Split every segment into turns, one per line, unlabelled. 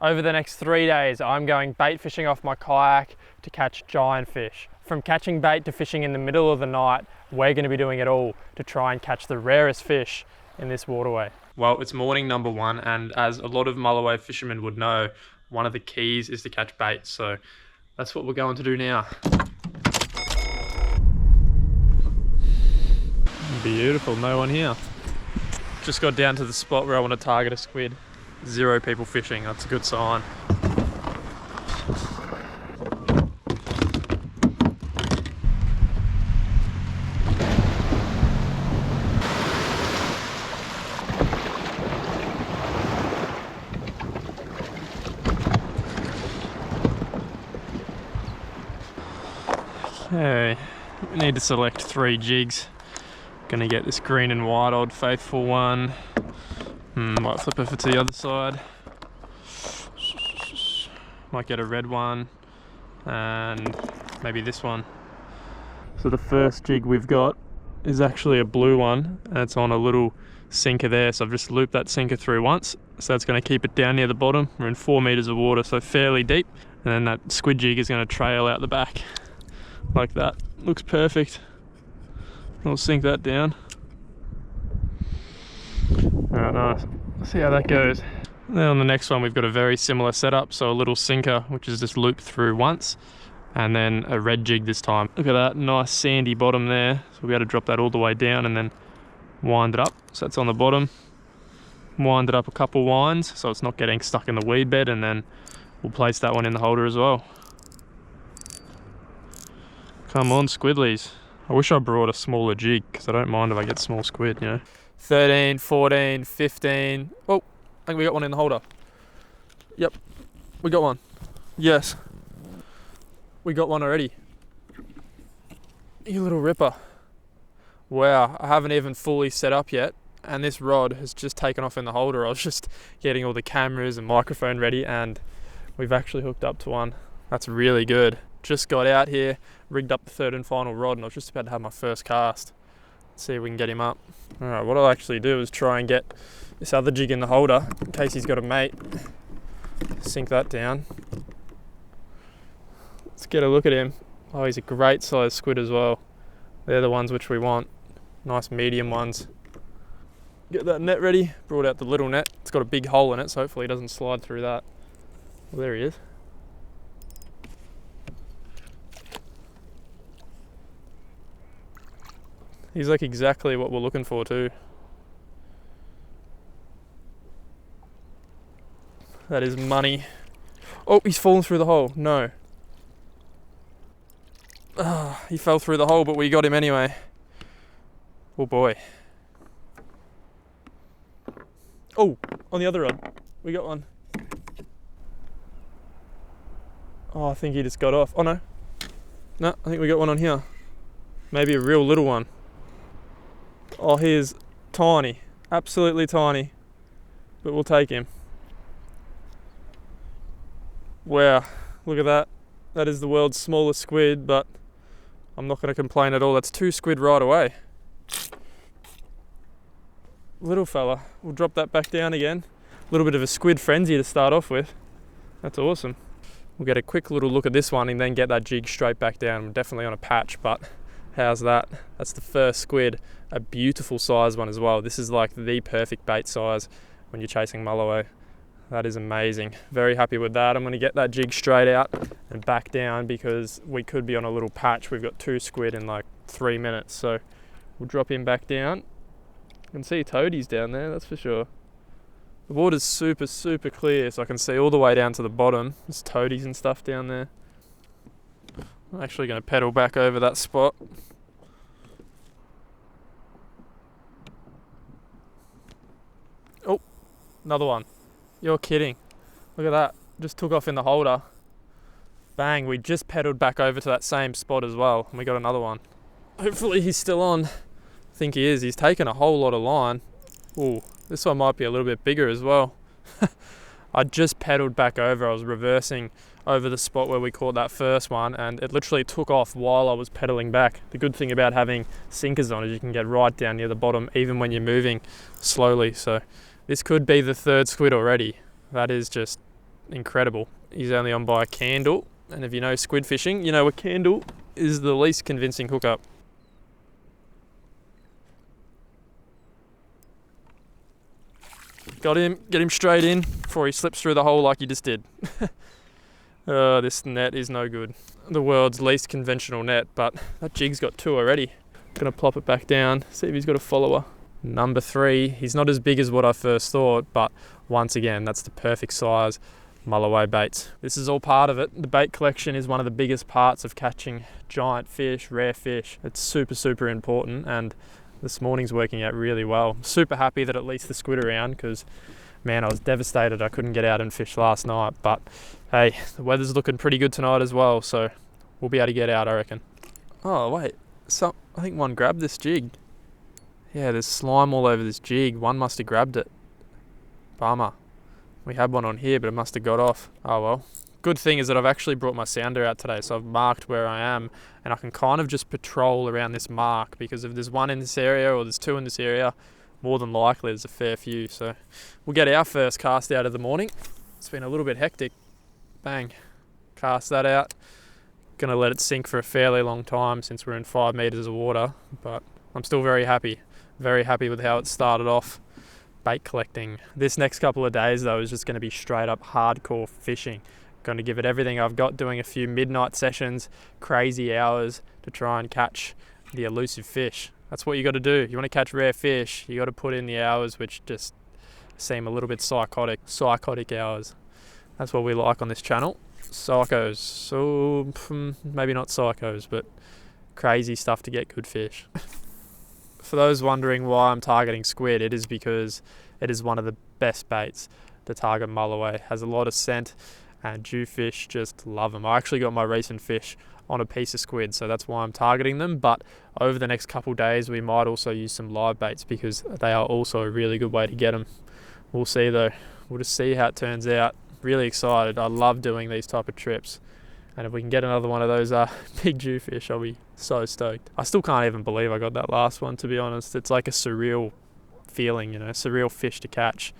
Over the next 3 days, I'm going bait fishing off my kayak to catch giant fish. From catching bait to fishing in the middle of the night, we're going to be doing it all to try and catch the rarest fish in this waterway. Well, it's morning number one, and as a lot of mulloway fishermen would know, one of the keys is to catch bait. So that's what we're going to do now. Beautiful, no one here. Just got down to the spot where I want to target a squid. 0 people fishing, that's a good sign. Okay, we need to select 3 jigs. Gonna get this green and white Old Faithful one. Might flip over to the other side. Might get a red one and maybe this one. So the first jig we've got is actually a blue one, and it's on a little sinker there. So I've just looped that sinker through once. So that's going to keep it down near the bottom. We're in 4 meters of water, so fairly deep. And then that squid jig is going to trail out the back like that. Looks perfect. I'll sink that down. Alright, nice. Let's see how that goes. Then on the next one, we've got a very similar setup. So a little sinker, which is just looped through once, and then a red jig this time. Look at that nice sandy bottom there. So we'll be able to drop that all the way down and then wind it up. So that's on the bottom. Wind it up a couple winds so it's not getting stuck in the weed bed, and then we'll place that one in the holder as well. Come on, squidlies. I wish I brought a smaller jig, because I don't mind if I get small squid, you know. 13, 14, 15. Oh, I think we got one in the holder. Yep, we got one. Yes, we got one already. You little ripper. Wow, I haven't even fully set up yet, and this rod has just taken off in the holder. I was just getting all the cameras and microphone ready, and we've actually hooked up to one. That's really good. Just got out here, rigged up the third and final rod, and I was just about to have my first cast. Let's see if we can get him up. Alright, what I'll actually do is try and get this other jig in the holder in case he's got a mate. Sink that down. Let's get a look at him. Oh, he's a great size squid as well. They're the ones which we want. Nice medium ones. Get that net ready. Brought out the little net. It's got a big hole in it, so hopefully he doesn't slide through that. Well, there he is. He's like exactly what we're looking for too. That is money. Oh, he's fallen through the hole. No. He fell through the hole, but we got him anyway. Oh boy. Oh, on the other rod. We got one. Oh, I think he just got off. Oh no. No, I think we got one on here. Maybe a real little one. Oh, he is tiny, absolutely tiny, but we'll take him. Wow, look at that. That is the world's smallest squid, but I'm not going to complain at all. That's 2 squid right away. Little fella, we'll drop that back down again. A little bit of a squid frenzy to start off with. That's awesome. We'll get a quick little look at this one and then get that jig straight back down. I'm definitely on a patch, but how's that? That's the first squid, a beautiful size one as well. This is like the perfect bait size when you're chasing mulloway. That is amazing. Very happy with that. I'm going to get that jig straight out and back down because we could be on a little patch. We've got 2 squid in like 3 minutes. So we'll drop him back down. You can see toadies down there, that's for sure. The water's super, super clear, so I can see all the way down to the bottom. There's toadies and stuff down there. I'm actually going to pedal back over that spot. Oh, another one. You're kidding. Look at that. Just took off in the holder. Bang, we just pedaled back over to that same spot as well, and we got another one. Hopefully he's still on. I think he is. He's taken a whole lot of line. Ooh, this one might be a little bit bigger as well. I just pedaled back over. I was reversing over the spot where we caught that first one, and it literally took off while I was pedaling back. The good thing about having sinkers on is you can get right down near the bottom even when you're moving slowly. So this could be the 3rd squid already. That is just incredible. He's only on by a candle, and if you know squid fishing, you know a candle is the least convincing hookup. Got him, get him straight in before he slips through the hole like he just did. This net is no good. The world's least conventional net, but that jig's got 2 already. Gonna plop it back down, see if he's got a follower. Number 3, he's not as big as what I first thought, but once again, that's the perfect size mulloway baits. This is all part of it. The bait collection is one of the biggest parts of catching giant fish, rare fish. It's super important, and this morning's working out really well. Super happy that at least the squid are around, because man, I was devastated I couldn't get out and fish last night, but hey, the weather's looking pretty good tonight as well, so we'll be able to get out, I reckon. Oh wait, I think one grabbed this jig. Yeah, there's slime all over this jig. One must have grabbed it. Bummer. We had one on here, but it must have got off. Oh well. Good thing is that I've actually brought my sounder out today, so I've marked where I am, and I can kind of just patrol around this mark, because if there's one in this area or there's 2 in this area, more than likely there's a fair few. So we'll get our first cast out of the morning. It's been a little bit hectic. Bang. Cast that out. Gonna let it sink for a fairly long time since we're in 5 meters of water, but I'm still very happy with how it started off. Bait collecting. This next couple of days though is just going to be straight up hardcore fishing. Going to give it everything I've got, doing a few midnight sessions, crazy hours to try and catch the elusive fish. That's what you got to do. You want to catch rare fish, you got to put in the hours which just seem a little bit psychotic hours. That's what we like on this channel. Psychos. So maybe not psychos, but crazy stuff to get good fish. For those wondering why I'm targeting squid, it is because it is one of the best baits to target mulloway. It has a lot of scent, and jewfish just love them. I actually got my recent fish on a piece of squid, so that's why I'm targeting them. But over the next couple days, we might also use some live baits, because they are also a really good way to get them. We'll see though. We'll just see how it turns out. Really excited. I love doing these type of trips, and if we can get another one of those big jewfish, I'll be so stoked. I still can't even believe I got that last one, to be honest. It's like a surreal feeling, you know, surreal fish to catch.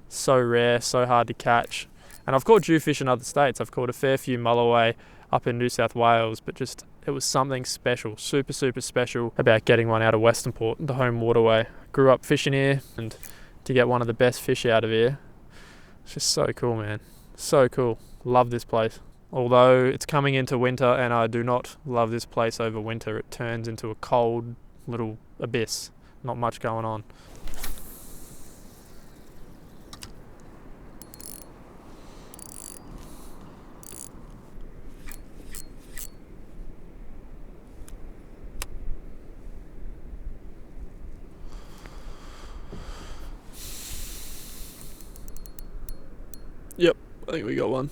So rare, so hard to catch. And I've caught jewfish in other states. I've caught a fair few mulloway up in New South Wales, but just it was something special, super special about getting one out of Western Port, the home waterway. Grew up fishing here, and to get one of the best fish out of here, it's just so cool, man. So cool. Love this place. Although it's coming into winter, and I do not love this place over winter. It turns into a cold little abyss. Not much going on. Yep, I think we got one.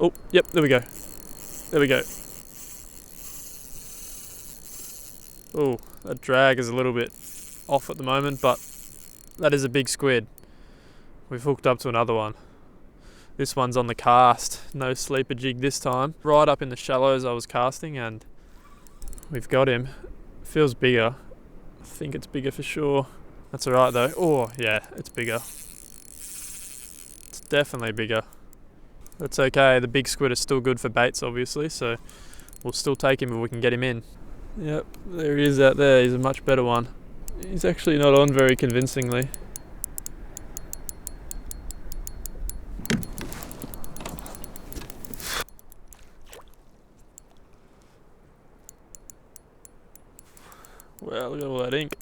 Oh, yep, there we go. There we go. Oh, that drag is a little bit off at the moment, but that is a big squid. We've hooked up to another one. This one's on the cast. No sleeper jig this time. Right up in the shallows I was casting, and we've got him. Feels bigger. I think it's bigger for sure. That's alright though. Oh, yeah, it's bigger. It's definitely bigger. That's okay, the big squid is still good for baits obviously, so we'll still take him if we can get him in. Yep, there he is out there. He's a much better one. He's actually not on very convincingly. Wow, look at all that ink.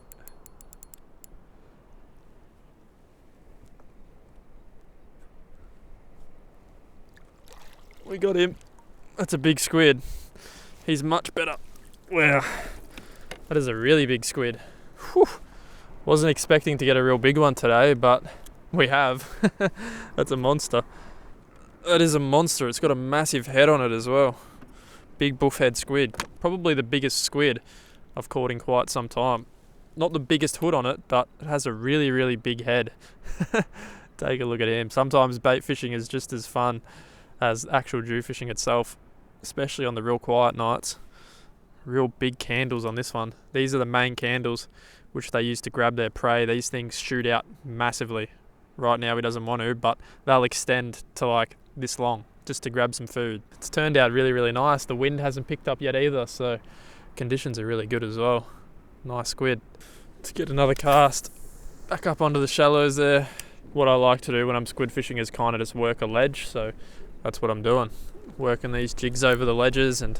We got him. That's a big squid. He's much better. Wow, that is a really big squid. Whew. Wasn't expecting to get a real big one today, but we have. That's a monster. That is a monster. It's got a massive head on it as well. Big buffhead squid. Probably the biggest squid I've caught in quite some time. Not the biggest hood on it, but it has a really big head. Take a look at him. Sometimes bait fishing is just as fun as actual jew fishing itself, especially on the real quiet nights. Real big candles on this one. These are the main candles which they use to grab their prey. These things shoot out massively. Right now he doesn't want to, but they'll extend to like this long just to grab some food. It's turned out really, really nice. The wind hasn't picked up yet either, so conditions are really good as well. Nice squid. Let's get another cast back up onto the shallows there. What I like to do when I'm squid fishing is kind of just work a ledge, so that's what I'm doing. Working these jigs over the ledges and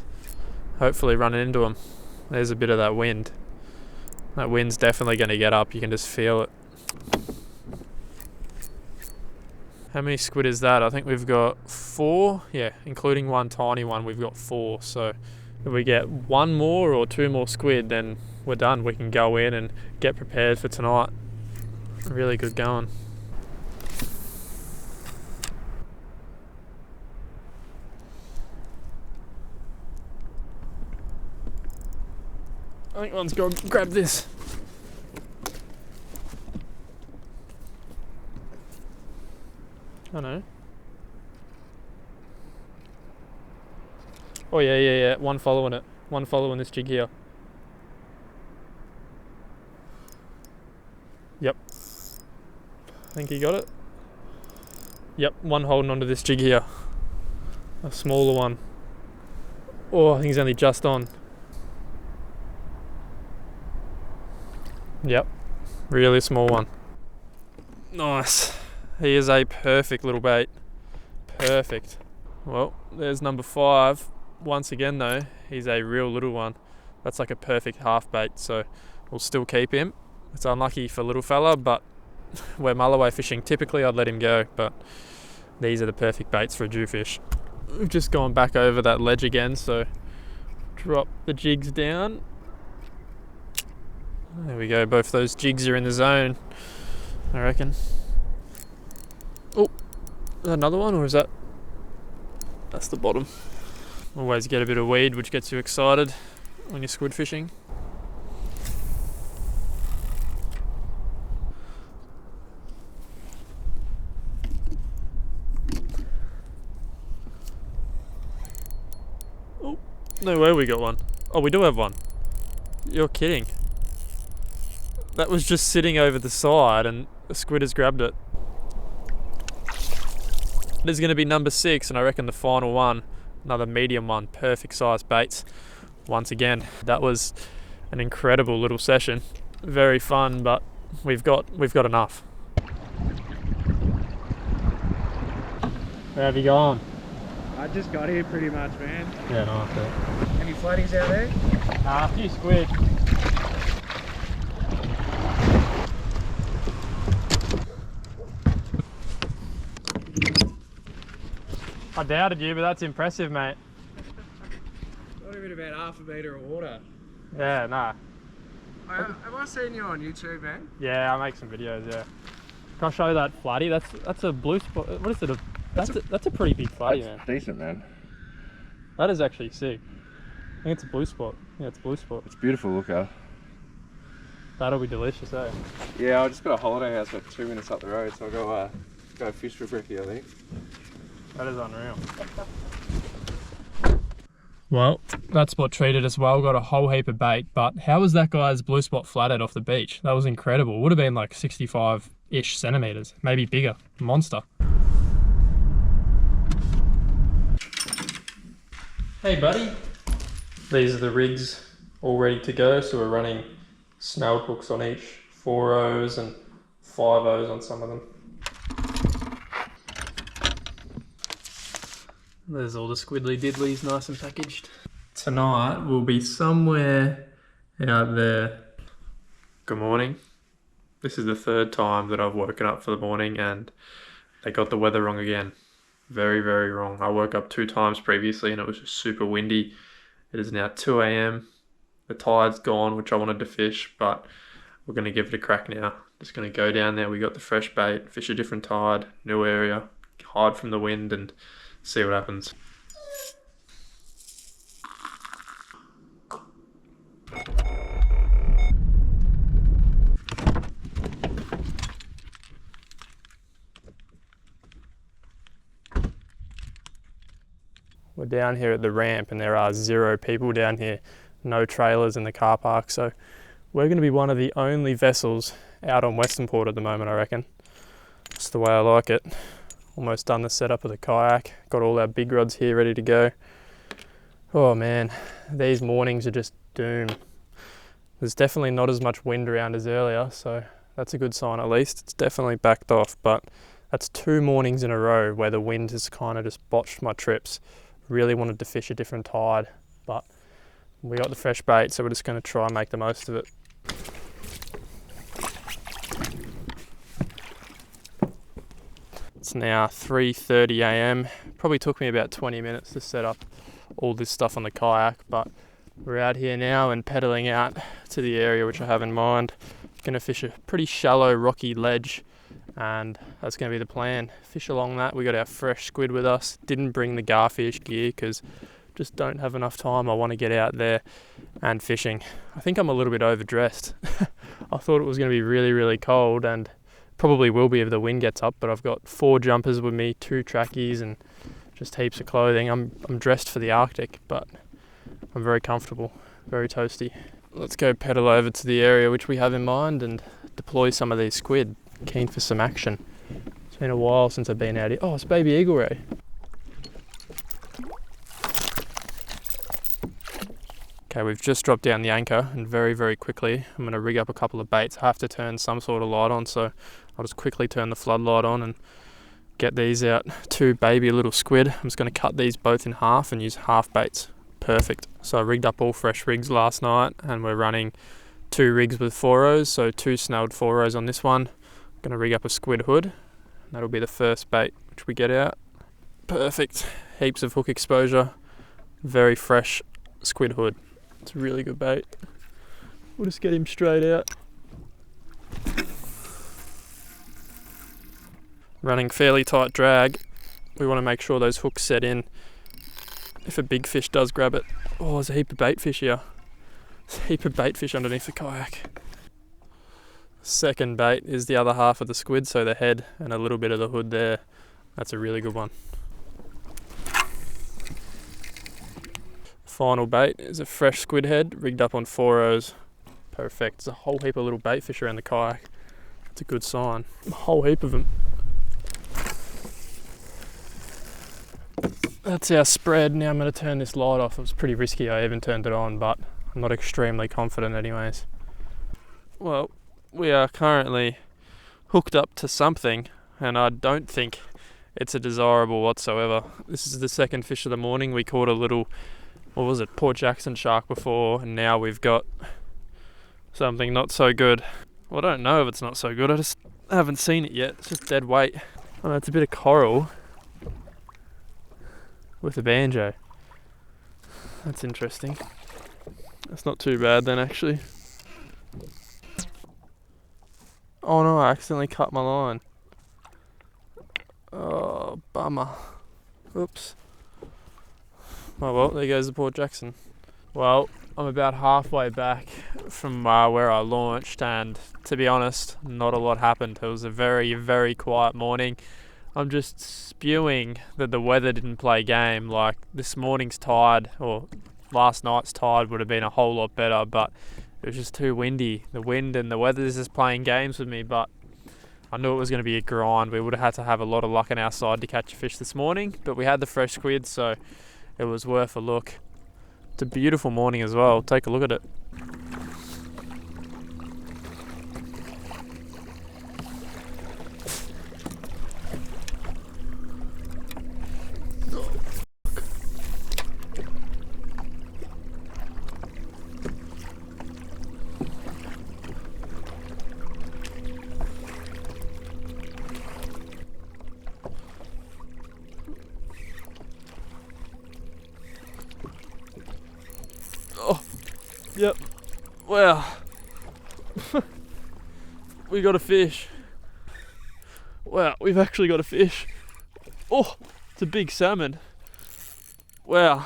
hopefully running into them. There's a bit of that wind. That wind's definitely going to get up, you can just feel it. How many squid is that? I think we've got 4, yeah, including one tiny one, we've got 4. So if we get 1 more or 2 more squid, then we're done. We can go in and get prepared for tonight. Really good going. I think one's got to grab this. I know. Oh yeah. One following it. One following this jig here. Yep. I think he got it. Yep, one holding onto this jig here. A smaller one. Oh, I think he's only just on. Yep, really small one. Nice. He is a perfect little bait. Perfect. Well, there's number 5. Once again though, he's a real little one. That's like a perfect half bait, so we'll still keep him. It's unlucky for little fella, but we're mulloway fishing. Typically I'd let him go, but these are the perfect baits for a jewfish. We've just gone back over that ledge again, so drop the jigs down. There we go, both those jigs are in the zone, I reckon. Oh, is that another one, or is that's the bottom? Always get a bit of weed, which gets you excited when you're squid fishing. Oh, no way we got one. Oh, we do have one. You're kidding. That was just sitting over the side and the squid has grabbed it. This is going to be number 6, and I reckon the final one, another medium one, perfect size baits. Once again, that was an incredible little session. Very fun, but we've got enough. Where have you gone?
I just got here pretty much, man.
Yeah, nice.
Any floaties out there?
A few squid. I doubted you, but that's impressive, mate.
Not even about half a metre of water.
Yeah, nah.
Have I seen you on YouTube, man?
Yeah, I make some videos, yeah. Can I show you that flatty? That's a blue spot. What is it? That's a pretty big flatty, man.
Decent, man.
That is actually sick. I think it's a blue spot. Yeah, it's a blue spot.
It's beautiful, looker.
That'll be delicious, eh?
Yeah, I just got a holiday house about 2 minutes up the road, so I'll go fish for brekkie, I think.
That is unreal. Well, that spot treated us well, got a whole heap of bait, but how was that guy's blue spot flathead off the beach? That was incredible. Would have been like 65-ish centimetres, maybe bigger. Monster. Hey buddy. These are the rigs all ready to go, so we're running snelled hooks on each, 4 O's and 5 O's on some of them. There's all the squiddly diddlies nice and packaged. Tonight we'll be somewhere out there. Good morning. This is the 3rd time that I've woken up for the morning and they got the weather wrong again. Very, very wrong. I woke up 2 times previously and it was just super windy. It is now 2 a.m. The tide's gone, which I wanted to fish, but we're going to give it a crack now. Just going to go down there. We got the fresh bait, fish a different tide, new area, hide from the wind and see what happens. We're down here at the ramp and there are 0 people down here, no trailers in the car park, so we're going to be one of the only vessels out on Western Port at the moment, I reckon. Just the way I like it. Almost done the setup of the kayak. Got all our big rods here ready to go. Oh man, these mornings are just doom. There's definitely not as much wind around as earlier, so that's a good sign at least. It's definitely backed off, but that's 2 mornings in a row where the wind has kind of just botched my trips. Really wanted to fish a different tide, but we got the fresh bait, so we're just going to try and make the most of it. It's now 3:30 a.m. Probably took me about 20 minutes to set up all this stuff on the kayak, but we're out here now and pedaling out to the area which I have in mind. Going to fish a pretty shallow rocky ledge, and that's going to be the plan. Fish along that. We got our fresh squid with us. Didn't bring the garfish gear because just don't have enough time. I want to get out there and fishing. I think I'm a little bit overdressed. I thought it was going to be really, really cold, and probably will be if the wind gets up, but I've got 4 jumpers with me, 2 trackies, and just heaps of clothing. I'm dressed for the Arctic, but I'm very comfortable, very toasty. Let's go pedal over to the area which we have in mind and deploy some of these squid. Keen for some action. It's been a while since I've been out here. Oh, it's baby eagle ray. Okay, we've just dropped down the anchor, and very, very quickly I'm going to rig up a couple of baits. I have to turn some sort of light on, so I'll just quickly turn the floodlight on and get these out. 2 baby little squid. I'm just going to cut these both in half and use half baits. Perfect. So I rigged up all fresh rigs last night, and we're running 2 rigs with 4-0s, so 2 snelled 4-0s on this one. I'm going to rig up a squid hood, and that'll be the first bait which we get out. Perfect. Heaps of hook exposure. Very fresh squid hood. It's a really good bait. We'll just get him straight out. Running fairly tight drag. We want to make sure those hooks set in if a big fish does grab it. Oh, there's a heap of bait fish here. There's a heap of bait fish underneath the kayak. Second bait is the other half of the squid, so the head and a little bit of the hood there. That's a really good one. Final bait is a fresh squid head rigged up on 4-0s. Perfect. There's a whole heap of little bait fish around the kayak. That's a good sign. A whole heap of them. That's our spread. Now I'm going to turn this light off. It was pretty risky. I even turned it on, but I'm not extremely confident anyways. Well, we are currently hooked up to something, and I don't think it's a desirable whatsoever. This is the second fish of the morning. We caught a little, what was it, Port Jackson shark before, and now we've got something not so good. Well, I don't know if it's not so good. I just haven't seen it yet. It's just dead weight. Oh, it's a bit of coral with a banjo. That's interesting. That's not too bad then, actually. Oh no, I accidentally cut my line. Oh, bummer. Oops. Oh well, there goes the Port Jackson. Well, I'm about halfway back from where I launched, and to be honest, not a lot happened. It was a very, very quiet morning. I'm just spewing that the weather didn't play game. Like this morning's tide, or last night's tide, would have been a whole lot better, but it was just too windy. The wind and the weather is just playing games with me, but I knew it was going to be a grind. We would have had to have a lot of luck on our side to catch a fish this morning, but we had the fresh squid, so it was worth a look. It's a beautiful morning as well. Take a look at it. Oh, yep. Wow. We got a fish. Wow, we've actually got a fish. Oh, it's a big salmon. Wow.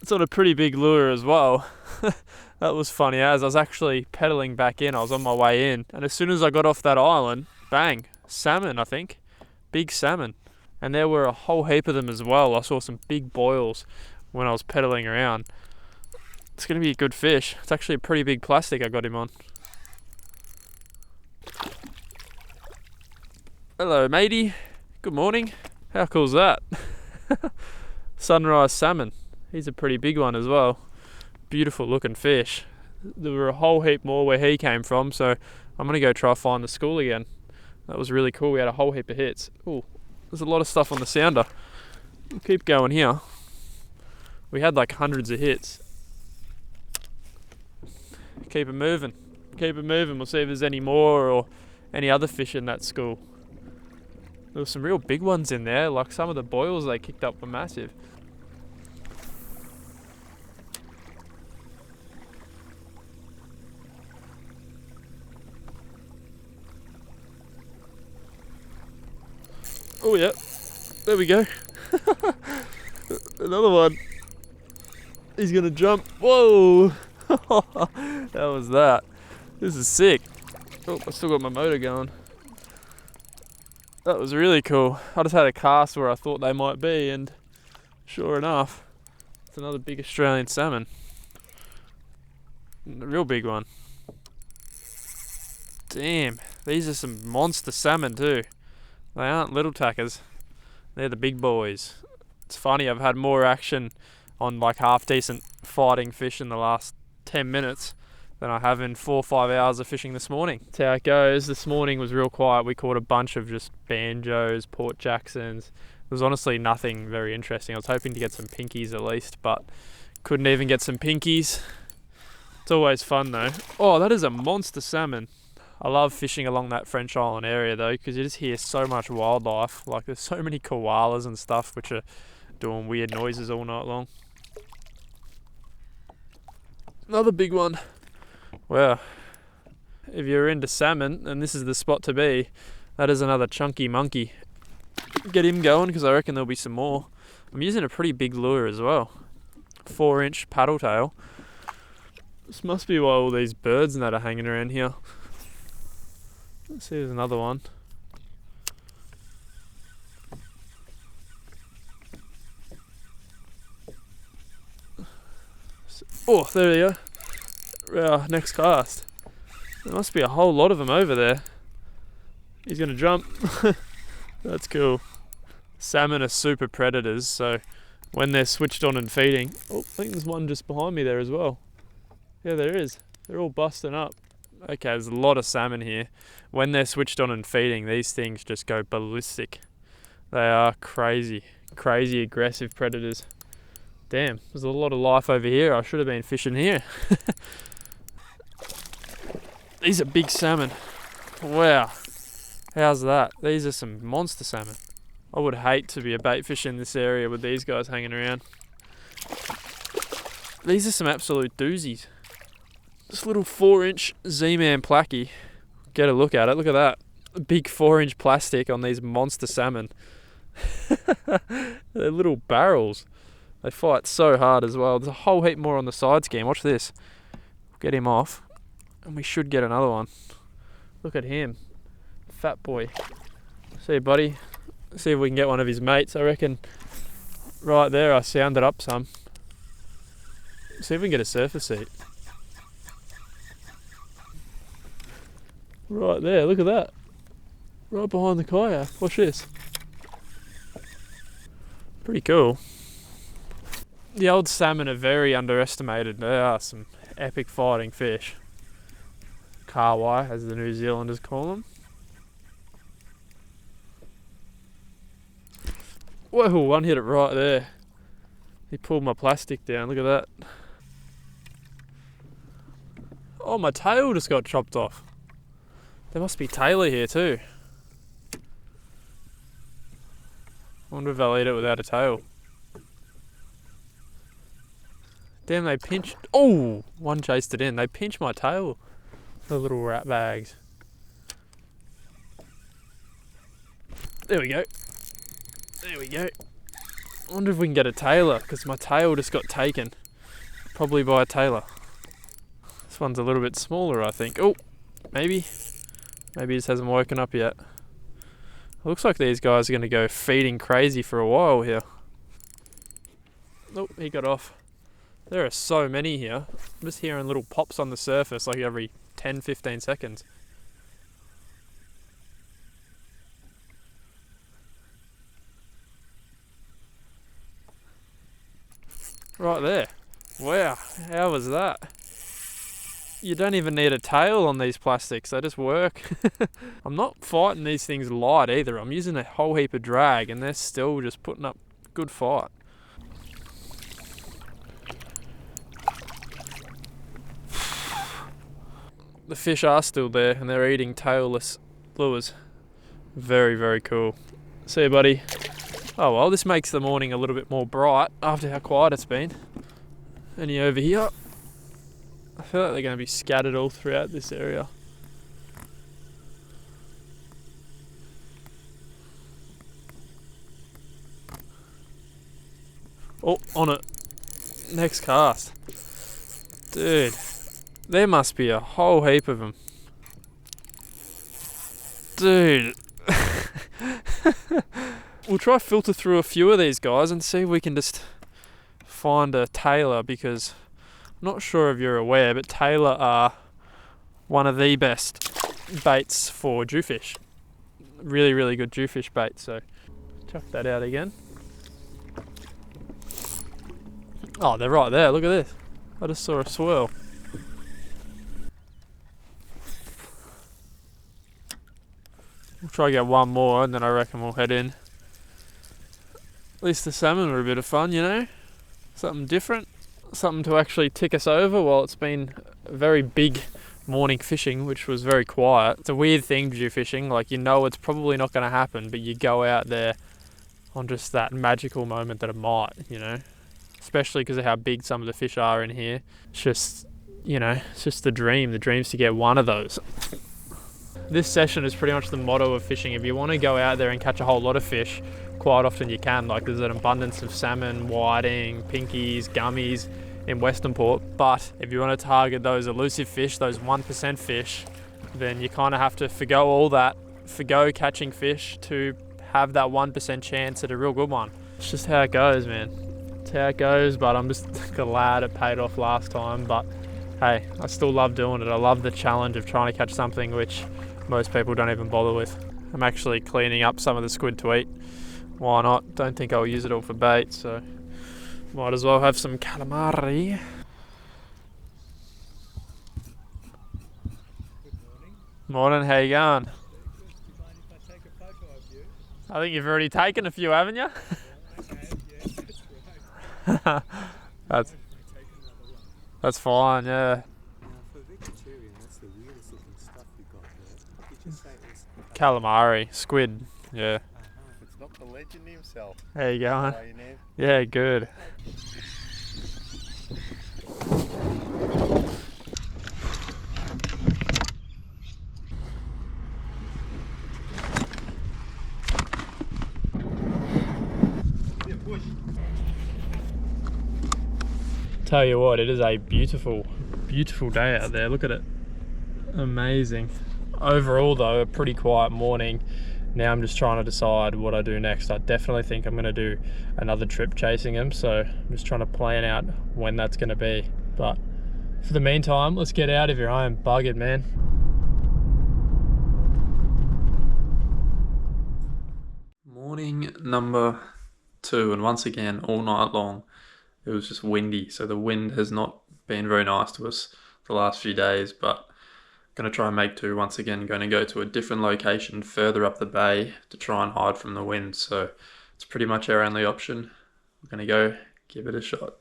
It's on a pretty big lure as well. That was funny as I was actually pedaling back in. I was on my way in, and as soon as I got off that island, bang, salmon, I think. Big salmon. And there were a whole heap of them as well. I saw some big boils when I was pedaling around. It's going to be a good fish. It's actually a pretty big plastic I got him on. Hello, matey. Good morning. How cool's that? Sunrise salmon. He's a pretty big one as well. Beautiful looking fish. There were a whole heap more where he came from, so I'm gonna go try find the school again. That was really cool. We had a whole heap of hits. Ooh, there's a lot of stuff on the sounder. We'll keep going here. We had like hundreds of hits. Keep it moving. Keep it moving. We'll see if there's any more or any other fish in that school. There were some real big ones in there, like some of the boils they kicked up were massive. Oh yeah, there we go. Another one. He's gonna jump. Whoa! That was that. This is sick. Oh, I still got my motor going. That was really cool. I just had a cast where I thought they might be, and sure enough, it's another big Australian salmon. A real big one. Damn, these are some monster salmon too. They aren't little tackers. They're the big boys. It's funny, I've had more action on like half decent fighting fish in the last 10 minutes than I have in 4 or 5 hours of fishing this morning. That's how it goes. This morning was real quiet. We caught a bunch of just banjos, Port Jacksons. There was honestly nothing very interesting. I was hoping to get some pinkies at least, but couldn't even get some pinkies. It's always fun though. Oh, that is a monster salmon. I love fishing along that French Island area though, because you just hear so much wildlife. Like there's so many koalas and stuff which are doing weird noises all night long. Another big one. Wow. If you're into salmon, then this is the spot to be. That is another chunky monkey. Get him going because I reckon there'll be some more. I'm using a pretty big lure as well. 4-inch paddle tail. This must be why all these birds and that are hanging around here. Let's see, there's another one. Oh, there we go. Next cast. There must be a whole lot of them over there. He's gonna jump. That's cool. Salmon are super predators, so when they're switched on and feeding... Oh, I think there's one just behind me there as well. Yeah, there is. They're all busting up. Okay, there's a lot of salmon here. When they're switched on and feeding, these things just go ballistic. They are crazy aggressive predators. Damn, there's a lot of life over here. I should have been fishing here. These are big salmon. Wow. How's that? These are some monster salmon. I would hate to be a bait fish in this area with these guys hanging around. These are some absolute doozies. This little 4-inch Z-Man placky. Get a look at it. Look at that. A big 4-inch plastic on these monster salmon. They're little barrels. They fight so hard as well. There's a whole heap more on the side scan. Watch this. Get him off. And we should get another one. Look at him. Fat boy. See you, buddy. See if we can get one of his mates. I reckon right there I sounded up some. See if we can get a surface seat. Right there, look at that. Right behind the kayak. Watch this. Pretty cool. The old salmon are very underestimated. They are some epic fighting fish. Kawai, as the New Zealanders call them. Whoa, one hit it right there. He pulled my plastic down, look at that. Oh, my tail just got chopped off. There must be tailor here too. I wonder if they'll eat it without a tail. Damn, they pinched... Oh! One chased it in. They pinched my tail. The little rat bags. There we go. There we go. I wonder if we can get a tailor, because my tail just got taken. Probably by a tailor. This one's a little bit smaller, I think. Oh! Maybe. Maybe he just hasn't woken up yet. It looks like these guys are going to go feeding crazy for a while here. Oh, he got off. There are so many here. I'm just hearing little pops on the surface like every 10-15 seconds. Right there. Wow, how was that? You don't even need a tail on these plastics, they just work. I'm not fighting these things light either. I'm using a whole heap of drag and they're still just putting up good fight. The fish are still there and they're eating tailless lures. Very, very cool. See you, buddy. Oh well, this makes the morning a little bit more bright after how quiet it's been. Any over here? I feel like they're going to be scattered all throughout this area. Oh, on it. Next cast. Dude, there must be a whole heap of them. Dude. We'll try filter through a few of these guys and see if we can just find a tailor, because I'm not sure if you're aware, but tailor are one of the best baits for jewfish. Really, really good jewfish bait, so chuck that out again. Oh, they're right there, look at this. I just saw a swirl. We'll try to get one more and then I reckon we'll head in. At least the salmon were a bit of fun, you know? Something different. Something to actually tick us over while it's been a very big morning fishing, which was very quiet. It's a weird thing, jewfishing. Like, you know it's probably not going to happen, but you go out there on just that magical moment that it might, you know? Especially because of how big some of the fish are in here. It's just, you know, it's just the dream. The dream's to get one of those. This session is pretty much the motto of fishing. If you want to go out there and catch a whole lot of fish, quite often you can. Like, there's an abundance of salmon, whiting, pinkies, gummies in Western Port. But if you want to target those elusive fish, those 1% fish, then you kind of have to forgo all that, forgo catching fish to have that 1% chance at a real good one. It's just how it goes, man. It's how it goes, but I'm just glad it paid off last time. But hey, I still love doing it. I love the challenge of trying to catch something which most people don't even bother with. I'm actually cleaning up some of the squid to eat. Why not? Don't think I'll use it all for bait, so might as well have some calamari. Morning, how you going? I think you've already taken a few, haven't you? That's fine, yeah. Calamari, squid, yeah.
It's not the legend himself.
How you going?
How are you, Nev?
Yeah, good. Tell you what, it is a beautiful, beautiful day out there. Look at it. Amazing. Overall though, a pretty quiet morning. Now I'm just trying to decide what I do next. I definitely think I'm going to do another trip chasing them, so I'm just trying to plan out when that's going to be. But for the meantime, let's get out of here. I am buggered, man. Morning number 2, and once again, all night long, it was just windy. So the wind has not been very nice to us the last few days, but going to try and make do once again. Going to go to a different location further up the bay to try and hide from the wind. So it's pretty much our only option. We're going to go give it a shot.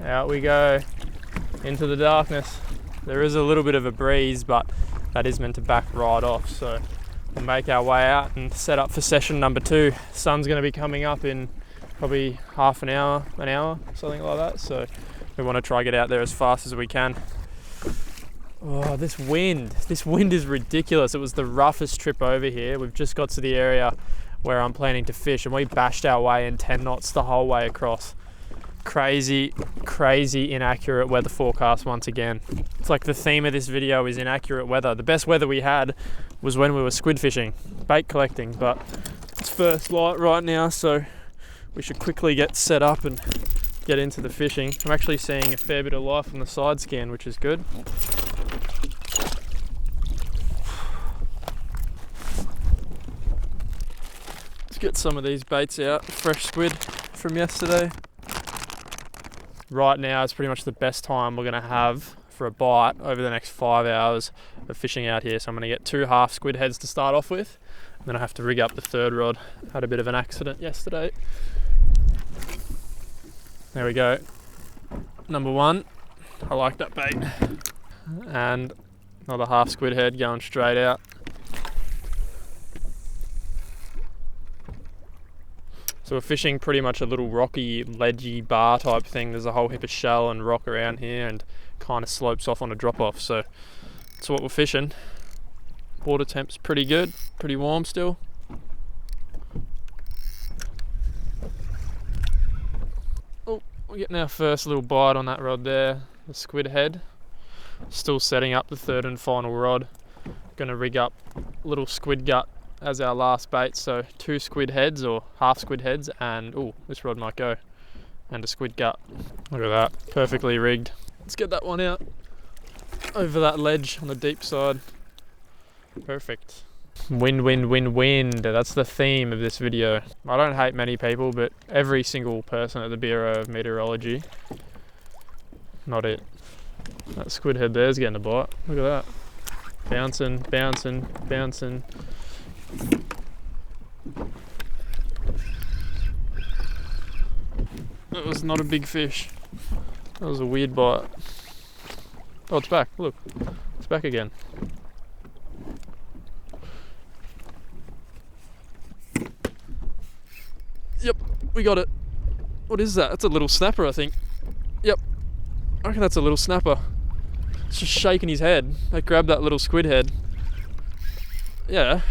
Out we go into the darkness. There is a little bit of a breeze, but that is meant to back right off. So we'll make our way out and set up for session number 2. Sun's going to be coming up in probably half an hour, something like that. So we want to try and get out there as fast as we can. Oh, this wind is ridiculous. It was the roughest trip over here. We've just got to the area where I'm planning to fish and we bashed our way in 10 knots the whole way across. Crazy inaccurate weather forecast once again. It's like the theme of this video is inaccurate weather. The best weather we had was when we were squid fishing, bait collecting, but it's first light right now, so we should quickly get set up and get into the fishing. I'm actually seeing a fair bit of life on the side scan, which is good. Let's get some of these baits out. Fresh squid from yesterday. right now is pretty much the best time we're going to have for a bite over the next 5 hours of fishing out here. So I'm going to get 2 half squid heads to start off with, and then I have to rig up the third rod. Had a bit of an accident yesterday. There we go. Number 1. I like that bait. And another half squid head going straight out. So we're fishing pretty much a little rocky, ledgy bar type thing. There's a whole heap of shell and rock around here and kind of slopes off on a drop off. So that's what we're fishing. Water temp's pretty good, pretty warm still. Oh, we're getting our first little bite on that rod there, the squid head. Still setting up the third and final rod. Gonna rig up a little squid gut as our last bait. So 2 squid heads or half squid heads, and oh, this rod might go, and a squid gut. Look at that, perfectly rigged. Let's get that one out over that ledge on the deep side. Perfect. Wind, wind, wind, wind. That's the theme of this video. I don't hate many people, but every single person at the Bureau of Meteorology, not it. That squid head there's getting a bite. Look at that. Bouncing, bouncing, bouncing. That was not a big fish. That was a weird bite. Oh, it's back. Look. It's back again. Yep, we got it. What is that? That's a little snapper, I think. Yep. I reckon that's a little snapper. It's just shaking his head. They grabbed that little squid head. Yeah,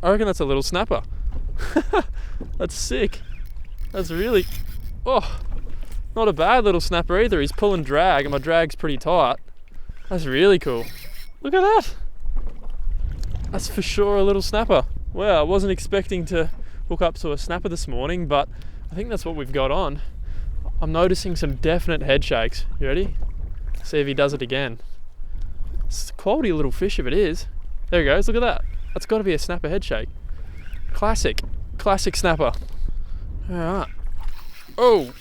I reckon that's a little snapper. That's sick. That's really... Oh, not a bad little snapper either. He's pulling drag, and my drag's pretty tight. That's really cool. Look at that. That's for sure a little snapper. Well, I wasn't expecting to hook up to a snapper this morning, but I think that's what we've got on. I'm noticing some definite head shakes. You ready? See if he does it again. It's a quality little fish if it is. There he goes, look at that. That's got to be a snapper head shake. Classic snapper. Alright. Oh,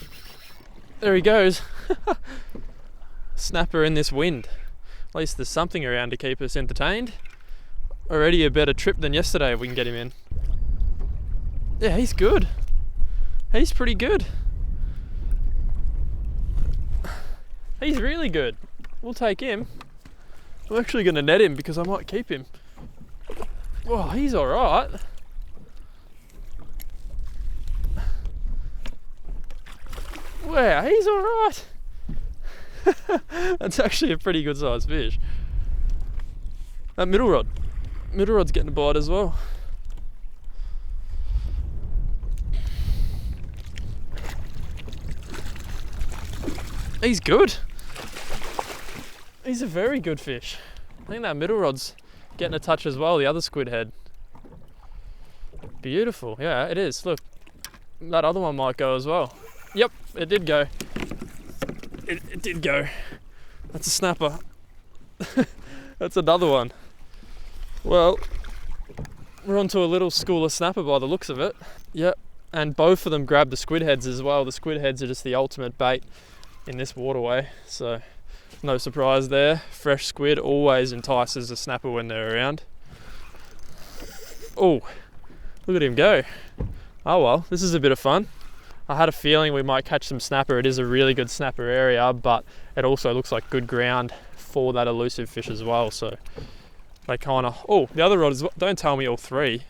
there he goes. Snapper in this wind. At least there's something around to keep us entertained. Already a better trip than yesterday if we can get him in. Yeah, he's good. He's pretty good. He's really good. We'll take him. I'm actually going to net him because I might keep him. Oh, he's alright. Wow, he's alright. That's actually a pretty good sized fish. That middle rod's getting a bite as well. He's good. He's a very good fish. I think that middle rod's getting a touch as well, the other squid head. Beautiful, yeah, it is. Look, that other one might go as well. Yep, it did go. It did go. That's a snapper. That's another one. Well, we're onto a little school of snapper by the looks of it. Yep, and both of them grabbed the squid heads as well. The squid heads are just the ultimate bait in this waterway, so no surprise there. Fresh squid always entices a snapper when they're around. Oh, look at him go. Oh well, this is a bit of fun. I had a feeling we might catch some snapper. It is a really good snapper area, but it also looks like good ground for that elusive fish as well, so they kind of... Oh, the other rod is... Don't tell me all three.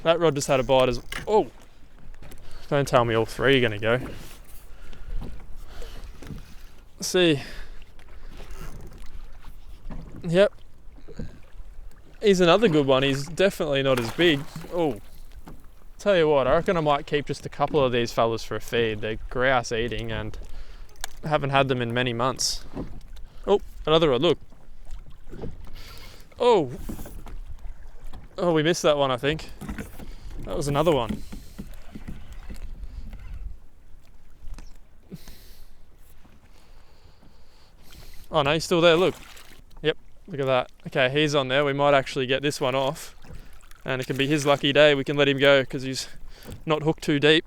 That rod just had a bite as... Oh! Don't tell me all three are going to go. Let's see. Yep. He's another good one. He's definitely not as big. Oh. Tell you what, I reckon I might keep just a couple of these fellas for a feed. They're grouse eating and I haven't had them in many months. Oh, another rod, look. Oh. Oh, we missed that one, I think. That was another one. Oh no, he's still there, look. Yep, look at that. Okay, he's on there. We might actually get this one off. And it can be his lucky day. We can let him go because he's not hooked too deep.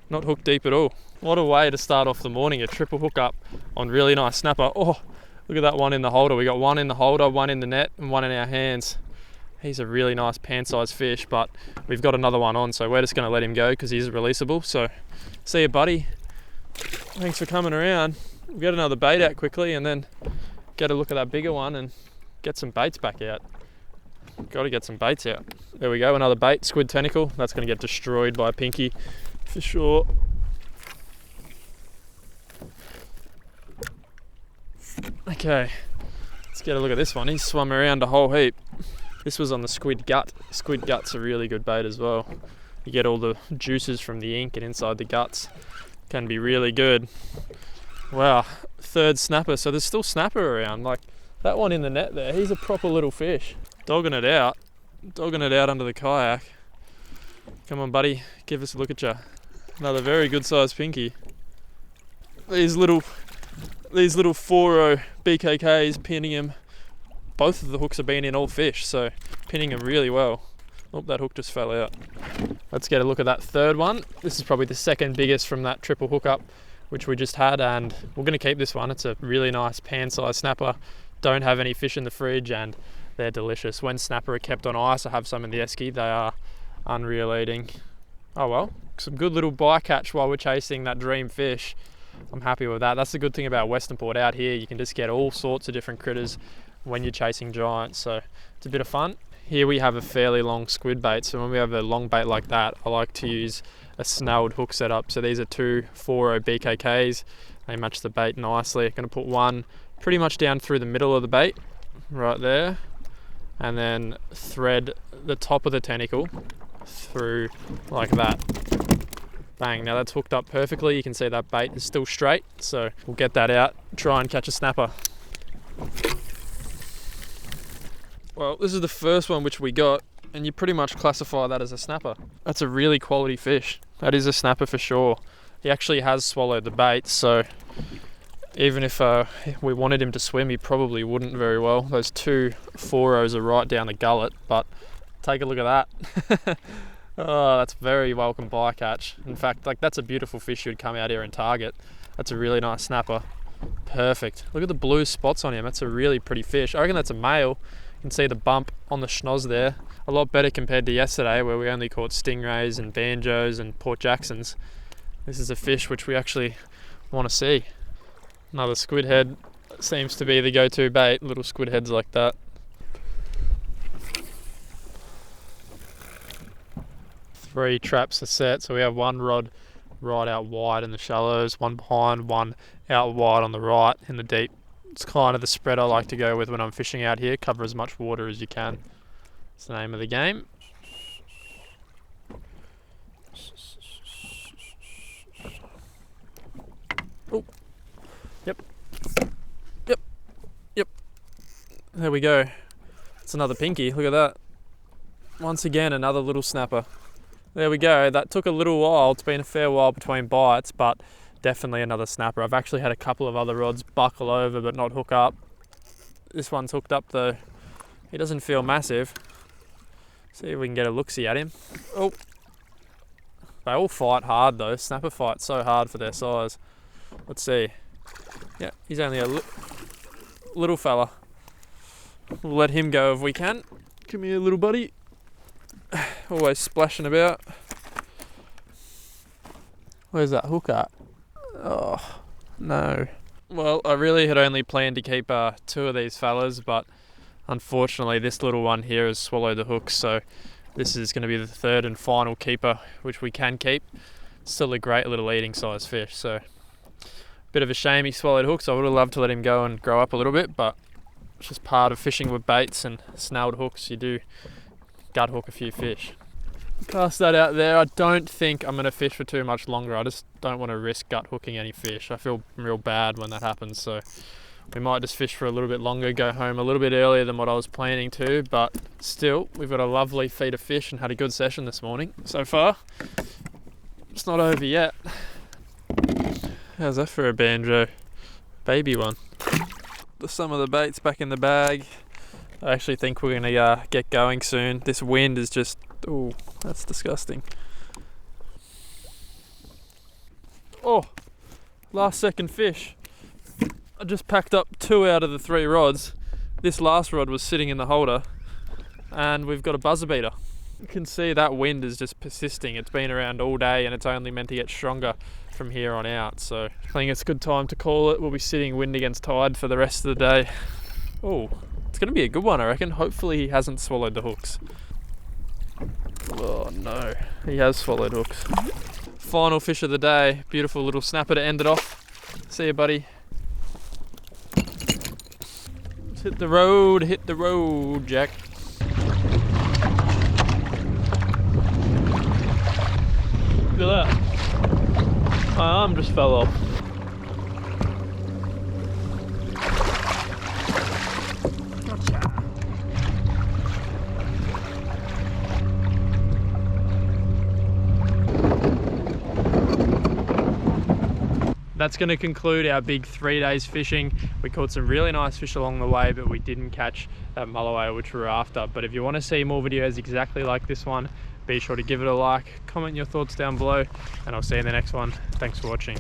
Not hooked deep at all. What a way to start off the morning, a triple hook up on really nice snapper. Oh, look at that one in the holder. We got one in the holder, one in the net, and one in our hands. He's a really nice pan-sized fish, but we've got another one on, so we're just going to let him go because he's releasable. So, see you, buddy. Thanks for coming around. We'll get another bait out quickly and then get a look at that bigger one and get some baits back out. Got to get some baits out. There we go, another bait, squid tentacle. That's going to get destroyed by a pinky for sure. Okay, let's get a look at this one. He's swum around a whole heap. This was on the squid gut. Squid gut's a really good bait as well. You get all the juices from the ink and inside the guts. Can be really good. Wow, third snapper. So there's still snapper around. Like that one in the net there, he's a proper little fish. Dogging it out under the kayak. Come on, buddy, give us a look at ya. Another very good sized pinky. These little 4-0 BKKs pinning him. Both of the hooks have been in all fish, so pinning him really well. Oh, that hook just fell out. Let's get a look at that third one. This is probably the second biggest from that triple hookup, which we just had, and we're going to keep this one. It's a really nice pan-sized snapper. Don't have any fish in the fridge, and they're delicious. When snapper are kept on ice, I have some in the esky. They are unreal eating. Oh well, some good little bycatch while we're chasing that dream fish. I'm happy with that. That's the good thing about Western Port. Out here, you can just get all sorts of different critters when you're chasing giants, so it's a bit of fun. Here we have a fairly long squid bait, so when we have a long bait like that, I like to use a snelled hook setup. So these are two 4-0 BKKs. They match the bait nicely. I'm going to put one pretty much down through the middle of the bait, right there, and then thread the top of the tentacle through like that. Bang, now that's hooked up perfectly. You can see that bait is still straight, so we'll get that out, try and catch a snapper. Well, this is the first one which we got, and you pretty much classify that as a snapper. That's a really quality fish. That is a snapper for sure. He actually has swallowed the bait, so even if we wanted him to swim, he probably wouldn't very well. Those two 4-0s are right down the gullet, but take a look at that. Oh, that's very welcome bycatch. In fact, like that's a beautiful fish you'd come out here and target. That's a really nice snapper. Perfect. Look at the blue spots on him. That's a really pretty fish. I reckon that's a male. You can see the bump on the schnoz there. A lot better compared to yesterday where we only caught stingrays and banjos and Port Jacksons. This is a fish which we actually want to see. Another squid head seems to be the go-to bait, little squid heads like that. Three traps are set, so we have one rod right out wide in the shallows, one behind, one out wide on the right in the deep. It's kind of the spread I like to go with when I'm fishing out here. Cover as much water as you can. It's the name of the game. Oh, yep. There we go. It's another pinky, look at that. Once again, another little snapper. There we go, that took a little while. It's been a fair while between bites, but definitely another snapper. I've actually had a couple of other rods buckle over but not hook up. This one's hooked up though. He doesn't feel massive. See if we can get a look-see at him. Oh, they all fight hard though. Snapper fight so hard for their size. Let's see. Yeah, he's only a little fella. We'll let him go if we can. Come here, little buddy. Always splashing about. Where's that hook at? Oh, no. Well, I really had only planned to keep two of these fellas, but unfortunately this little one here has swallowed the hook, so this is going to be the third and final keeper, which we can keep. Still a great little eating size fish, so bit of a shame he swallowed hooks. I would have loved to let him go and grow up a little bit, but it's just part of fishing with baits and snelled hooks. You do gut hook a few fish. Cast that out there. I don't think I'm going to fish for too much longer. I just don't want to risk gut hooking any fish. I feel real bad when that happens, so we might just fish for a little bit longer, go home a little bit earlier than what I was planning to, but still, we've got a lovely feed of fish and had a good session this morning so far. It's not over yet. How's that for a banjo? Baby one. Some of the bait's back in the bag. I actually think we're going to get going soon. This wind is just, ooh, that's disgusting. Oh, last second fish. I just packed up 2 out of the 3 rods. This last rod was sitting in the holder, and we've got a buzzer beater. You can see that wind is just persisting. It's been around all day and it's only meant to get stronger from here on out. So I think it's a good time to call it. We'll be sitting wind against tide for the rest of the day. Oh, it's going to be a good one, I reckon. Hopefully he hasn't swallowed the hooks. Oh no, he has swallowed hooks. Final fish of the day. Beautiful little snapper to end it off. See you, buddy. Let's hit the road, Jack. Look at that. My arm just fell off. That's going to conclude our big 3 days fishing. We caught some really nice fish along the way, but we didn't catch that mulloway which we were after. But if you want to see more videos exactly like this one, be sure to give it a like, comment your thoughts down below, and I'll see you in the next one. Thanks for watching.